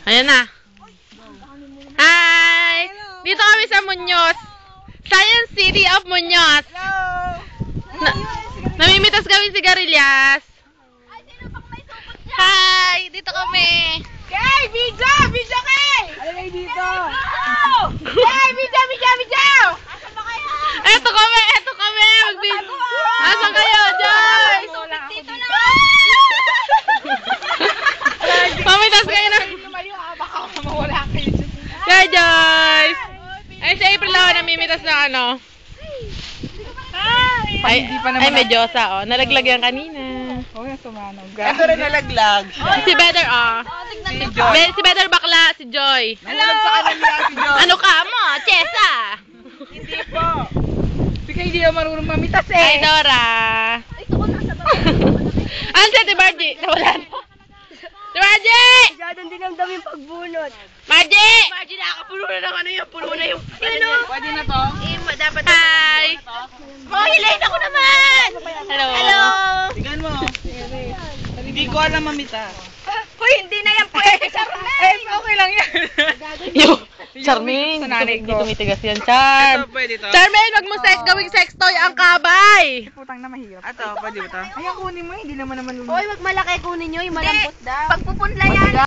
Ayan na. Hi! Dito kami sa Muñoz. Science City of Muñoz. Namimitas kami sigarilyas. Hi! Dito kami. Kay! Video! Video kay! Ano kayo dito? Kay! Video! Video! Video! Asan ba kayo? Eto kami! Eto kami! Asan kayo? Joyce! Dito lang! Mamitas kayo na. Baka mawala kayo dyan. Hi, Joyce! Ay, si April ako namimitas na ano. Ay, may Diyosa, oh. Nalaglag yan kanina. Oo, yung sumanog. Ito rin nalaglag. Si Better, oh. Si Better bakla, si Joy. Nalaglag sa kanila si Joy. Ano ka mo? Chesa! Hindi po. Bika hindi ako marunong mamitas eh. Hi, Dora. Ano si Ate Margie? Nawalan. Si Margie! Masyadong dinamdam yung pagbunot. Margie! Margie, nakapuno na ng ano yung puno na yung... Pwede na to? Dapat Hi! Oh, hilayin ako naman! Hello! Hello! Tingnan mo. Hindi ko alam mamita. Hoy, hindi na yan pwede, Charmaine! Okay lang yan. Yo! Charmaine! Hindi tumitigas yan, Charm! Ito, pwede to? Charmaine, wag mo gawing sex toy ang kabay! Putang na mahirap. Ito, pwede ba to? Ay, kunin mo, hindi naman. Hoy, wag malaki kunin nyo, yung malambot daw. Pagpupunla yan.